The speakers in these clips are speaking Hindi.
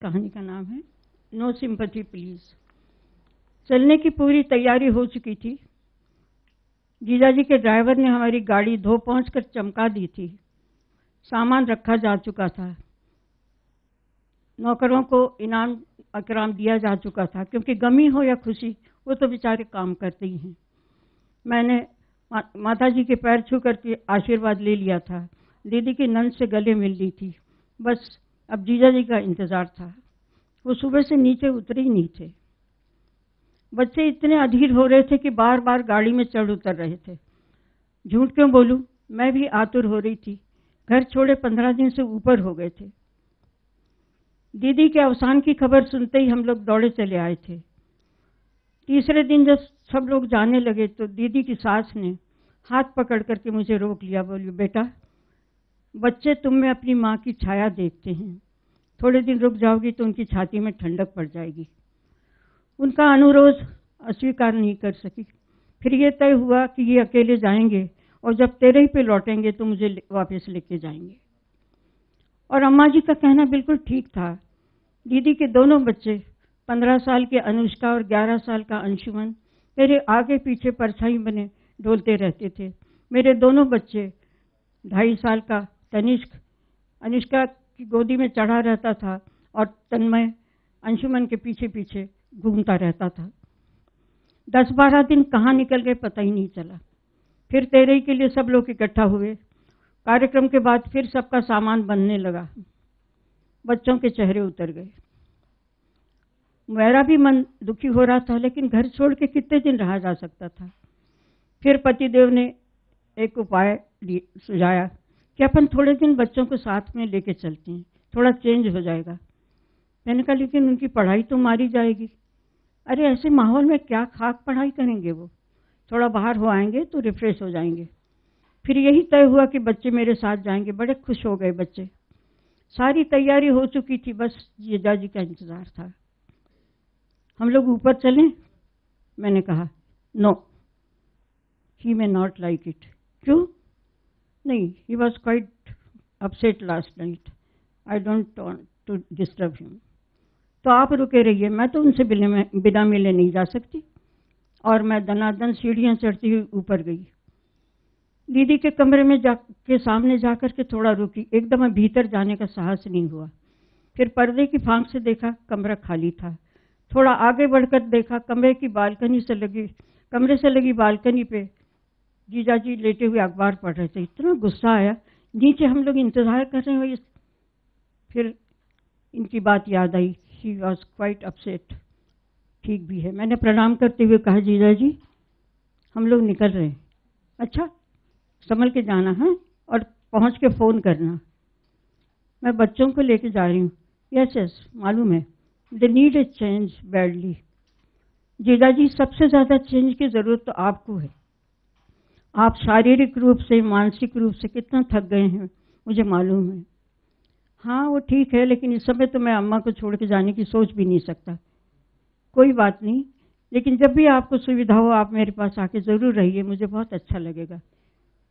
कहानी का नाम है नो सिंपैथी प्लीज। चलने की पूरी तैयारी हो चुकी थी। जीजाजी के ड्राइवर ने हमारी गाड़ी धो पहुँच कर चमका दी थी। सामान रखा जा चुका था। नौकरों को इनाम अकराम दिया जा चुका था, क्योंकि गमी हो या खुशी वो तो बेचारे काम करते ही हैं। मैंने माता जी के पैर छू करके आशीर्वाद ले लिया था। दीदी की नंद से गले मिल ली थी। बस अब जीजा जी का इंतज़ार था। वो सुबह से नीचे उतरे ही नहीं थे। बच्चे इतने अधीर हो रहे थे कि बार बार गाड़ी में चढ़ उतर रहे थे। झूठ क्यों बोलूं, मैं भी आतुर हो रही थी। घर छोड़े 15 दिन से ऊपर हो गए थे। दीदी के अवसान की खबर सुनते ही हम लोग दौड़े चले आए थे। तीसरे दिन जब सब लोग जाने लगे तो दीदी की सास ने हाथ पकड़ करके मुझे रोक लिया। बोली, बेटा, बच्चे तुम में अपनी माँ की छाया देखते हैं। थोड़े दिन रुक जाओगी तो उनकी छाती में ठंडक पड़ जाएगी। उनका अनुरोध अस्वीकार नहीं कर सकी। फिर ये तय हुआ कि ये अकेले जाएंगे और जब तेरे ही पे लौटेंगे तो मुझे वापस लेके जाएंगे। और अम्मा जी का कहना बिल्कुल ठीक था। दीदी के दोनों बच्चे, 15 साल के अनुष्का और 11 साल का अंशुमन, मेरे आगे पीछे परछाई बने डोलते रहते थे। मेरे दोनों बच्चे, 2.5 साल का तनिष्क अनुष्का की गोदी में चढ़ा रहता था और तन्मय अंशुमन के पीछे पीछे घूमता रहता था। 10-12 दिन कहाँ निकल गए पता ही नहीं चला। फिर तेरही के लिए सब लोग इकट्ठा हुए। कार्यक्रम के बाद फिर सबका सामान बनने लगा। बच्चों के चेहरे उतर गए। मेरा भी मन दुखी हो रहा था, लेकिन घर छोड़ के कितने दिन रहा जा सकता था। फिर पतिदेव ने एक उपाय सुझाया कि अपन थोड़े दिन बच्चों को साथ में लेके चलते हैं, थोड़ा चेंज हो जाएगा। मैंने कहा, लेकिन उनकी पढ़ाई तो मारी जाएगी। अरे ऐसे माहौल में क्या खाक पढ़ाई करेंगे वो, थोड़ा बाहर हो आएंगे तो रिफ्रेश हो जाएंगे। फिर यही तय हुआ कि बच्चे मेरे साथ जाएंगे। बड़े खुश हो गए बच्चे। सारी तैयारी हो चुकी थी, बस जीजाजी का इंतजार था। हम लोग ऊपर चलें? मैंने कहा, no, he may not like it. क्यों? नहीं, he was quite upset last night. I don't want to disturb him. तो आप रुके रहिए, मैं तो उनसे बिना मिले नहीं जा सकती। और मैं दनादन सीढ़ियाँ चढ़ती हुई ऊपर गई। दीदी के कमरे में के सामने जाकर के थोड़ा रुकी। एकदम भीतर जाने का साहस नहीं हुआ। फिर पर्दे की फांक से देखा, कमरा खाली था। थोड़ा आगे बढ़कर देखा, कमरे से लगी बालकनी पे जीजाजी लेटे हुए अखबार पढ़ रहे थे। इतना गुस्सा आया। नीचे हम लोग इंतजार कर रहे हैं। फिर इनकी बात याद आई। He was quite upset. ठीक भी है। मैंने प्रणाम करते हुए कहा, जीजाजी हम लोग निकल रहे हैं। अच्छा, संभल के जाना है और पहुंच के फ़ोन करना। मैं बच्चों को लेके जा रही हूँ। यस, मालूम है। They need a change badly. जीजाजी, सबसे ज़्यादा चेंज की ज़रूरत तो आपको है। आप शारीरिक रूप से, मानसिक रूप से कितना थक गए हैं, मुझे मालूम है। हाँ, वो ठीक है, लेकिन इस समय तो मैं अम्मा को छोड़ के जाने की सोच भी नहीं सकता। कोई बात नहीं, लेकिन जब भी आपको सुविधा हो आप मेरे पास आके ज़रूर रहिए, मुझे बहुत अच्छा लगेगा।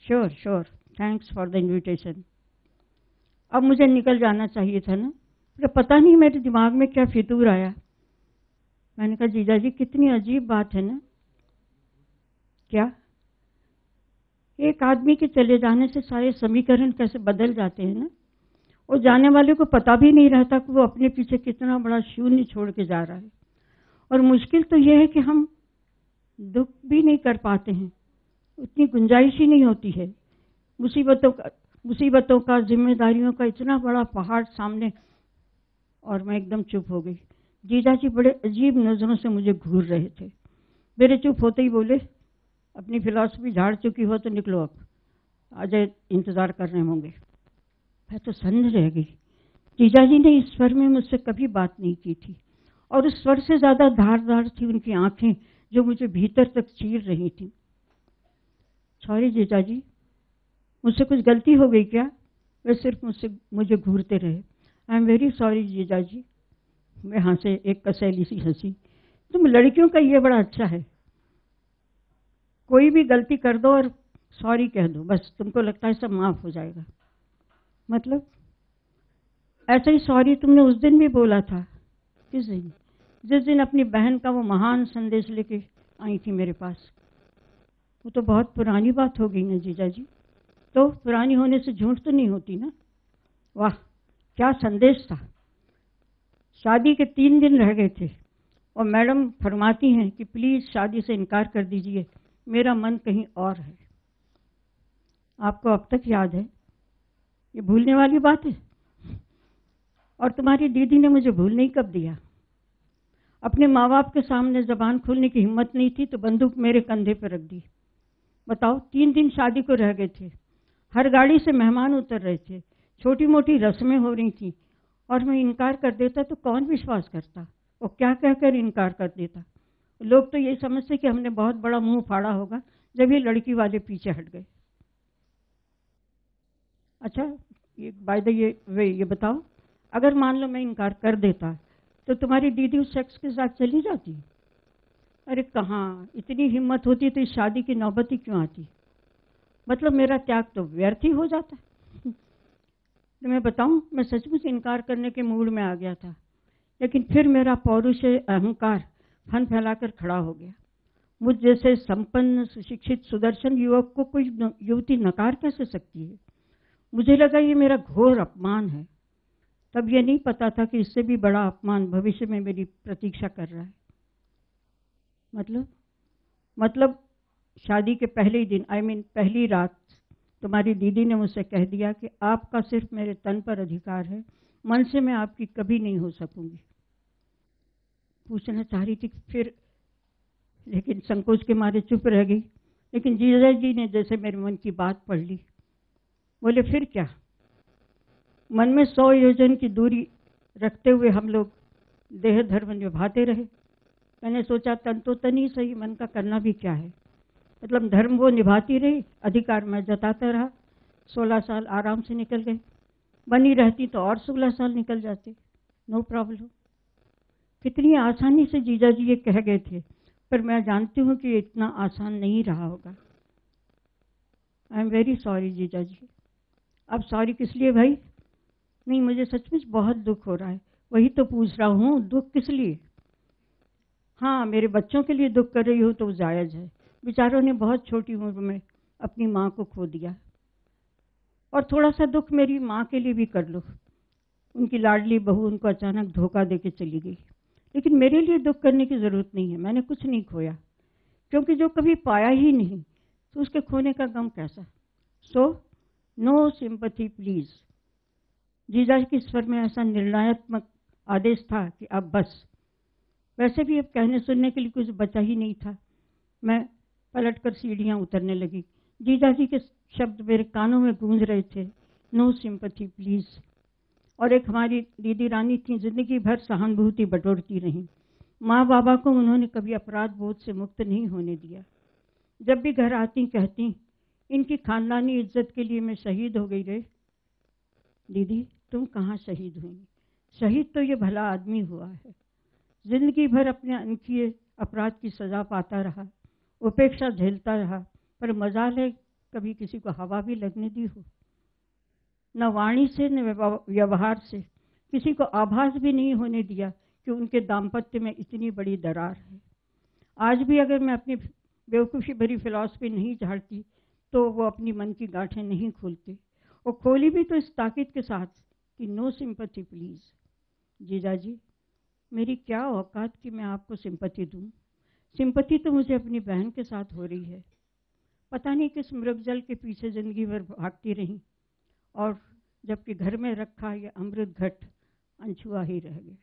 Sure, thanks for the invitation. अब मुझे निकल जाना चाहिए था ना। तो पता नहीं मेरे दिमाग में क्या फितूर आया। मैंने कहा, जीजाजी कितनी अजीब बात है ना। क्या? एक आदमी के चले जाने से सारे समीकरण कैसे बदल जाते हैं ना। और जाने वाले को पता भी नहीं रहता कि वो अपने पीछे कितना बड़ा शून्य छोड़ के जा रहा है। और मुश्किल तो यह है कि हम दुख भी नहीं कर पाते हैं, उतनी गुंजाइश ही नहीं होती है। मुसीबतों का, जिम्मेदारियों का इतना बड़ा पहाड़ सामने। और मैं एकदम चुप हो गई। जीजाजी बड़े अजीब नज़रों से मुझे घूर रहे थे। मेरे चुप होते ही बोले, अपनी फिलॉसफी झाड़ चुकी हो तो निकलो, अब अजय इंतज़ार कर रहे होंगे। मैं तो सन्न रह गई। जीजाजी ने इस स्वर में मुझसे कभी बात नहीं की थी, और उस स्वर से ज़्यादा धारदार थी उनकी आंखें, जो मुझे भीतर तक चीर रही थी। सॉरी जीजाजी, मुझसे कुछ गलती हो गई क्या? वे सिर्फ मुझे घूरते रहे। आई एम वेरी सॉरी जीजाजी। मैं हंसे, एक कसैली सी हंसी। तुम लड़कियों का ये बड़ा अच्छा है, कोई भी गलती कर दो और सॉरी कह दो, बस तुमको लगता है सब माफ हो जाएगा। मतलब ऐसा ही सॉरी तुमने उस दिन भी बोला था। किस दिन? जिस दिन अपनी बहन का वो महान संदेश लेके आई थी मेरे पास। वो तो बहुत पुरानी बात हो गई ना जीजा जी। तो पुरानी होने से झूठ तो नहीं होती ना। वाह, क्या संदेश था। शादी के 3 दिन रह गए थे और मैडम फरमाती हैं कि प्लीज़ शादी से इनकार कर दीजिए, मेरा मन कहीं और है। आपको अब तक याद है? ये भूलने वाली बात है? और तुम्हारी दीदी ने मुझे भूलने ही कब दिया। अपने माँ बाप के सामने ज़बान खोलने की हिम्मत नहीं थी तो बंदूक मेरे कंधे पर रख दी। बताओ, 3 दिन शादी को रह गए थे, हर गाड़ी से मेहमान उतर रहे थे, छोटी मोटी रस्में हो रही थी और मैं इनकार कर देता तो कौन विश्वास करता। और क्या कहकर इनकार कर देता। लोग तो ये समझते कि हमने बहुत बड़ा मुंह फाड़ा होगा जब ये लड़की वाले पीछे हट गए। अच्छा, ये बाय द ये बताओ, अगर मान लो मैं इनकार कर देता तो तुम्हारी दीदी उस शख्स के साथ चली जाती? अरे कहाँ, इतनी हिम्मत होती तो इस शादी की नौबत ही क्यों आती। मतलब मेरा त्याग तो व्यर्थ ही हो जाता। तो मैं बताऊं, मैं सचमुच इनकार करने के मूड में आ गया था, लेकिन फिर मेरा पौरुष अहंकार फन फैलाकर खड़ा हो गया। मुझ जैसे संपन्न, सुशिक्षित, सुदर्शन युवक को कोई युवती नकार कैसे सकती है। मुझे लगा ये मेरा घोर अपमान है। तब ये नहीं पता था कि इससे भी बड़ा अपमान भविष्य में मेरी प्रतीक्षा कर रहा है। मतलब शादी के पहले ही दिन, पहली रात, तुम्हारी दीदी ने मुझसे कह दिया कि आपका सिर्फ मेरे तन पर अधिकार है, मन से मैं आपकी कभी नहीं हो सकूंगी। पूछना चाह रही थी फिर, लेकिन संकोच के मारे चुप रह गई। लेकिन जीजा जी ने जैसे मेरे मन की बात पढ़ ली। बोले फिर क्या। मन में 100 योजन की दूरी रखते हुए हम लोग देह धर्म निभाते रहे। मैंने सोचा तन तो तन ही सही, मन का करना भी क्या है। मतलब धर्म वो निभाती रही, अधिकार मैं जताता रहा। 16 साल आराम से निकल गए। बनी रहती तो और 16 साल निकल जाते, नो प्रॉब्लम। कितनी आसानी से जीजा जी ये कह गए थे, पर मैं जानती हूँ कि इतना आसान नहीं रहा होगा। आई एम वेरी सॉरी जीजा जी। अब सॉरी किस लिए भाई? नहीं, मुझे सचमुच बहुत दुख हो रहा है। वही तो पूछ रहा हूँ, दुख किस लिए? हाँ, मेरे बच्चों के लिए दुख कर रही हूँ तो जायज़ है। बेचारों ने बहुत छोटी उम्र में अपनी माँ को खो दिया। और थोड़ा सा दुख मेरी माँ के लिए भी कर लो। उनकी लाडली बहू उनको अचानक धोखा देके चली गई। लेकिन मेरे लिए दुख करने की ज़रूरत नहीं है, मैंने कुछ नहीं खोया। क्योंकि जो कभी पाया ही नहीं तो उसके खोने का गम कैसा। So no sympathy please. जीजा के स्वर में ऐसा निर्णयात्मक आदेश था कि अब बस। वैसे भी अब कहने सुनने के लिए कुछ बचा ही नहीं था। मैं पलटकर सीढ़ियां उतरने लगी। जीजा जी के शब्द मेरे कानों में गूंज रहे थे, नो सिंपैथी प्लीज़। और एक हमारी दीदी रानी थी, जिंदगी भर सहानुभूति बटोरती रहीं। माँ बाबा को उन्होंने कभी अपराध बोध से मुक्त नहीं होने दिया। जब भी घर आती कहती, इनकी खानदानी इज्जत के लिए मैं शहीद हो गई रे। दीदी, तुम कहाँ शहीद हुई? शहीद तो ये भला आदमी हुआ है। जिंदगी भर अपने अनकिए अपराध की सजा पाता रहा, उपेक्षा झेलता रहा, पर मजाल है कभी किसी को हवा भी लगने दी हो। न वाणी से न व्यवहार से किसी को आभास भी नहीं होने दिया कि उनके दाम्पत्य में इतनी बड़ी दरार है। आज भी अगर मैं अपनी बेवकूफ़ी भरी फिलॉसफी नहीं झाड़ती तो वो अपनी मन की गांठें नहीं खोलते। वो खोली भी तो इस ताकीद के साथ कि नो सिंपैथी प्लीज़। जीजा जी, मेरी क्या औकात कि मैं आपको सिंपैथी दूं। सिंपैथी तो मुझे अपनी बहन के साथ हो रही है। पता नहीं किस मृगजल के पीछे ज़िंदगी भर भागती रही और जबकि घर में रखा यह अमृत घट अनछुआ ही रह गया।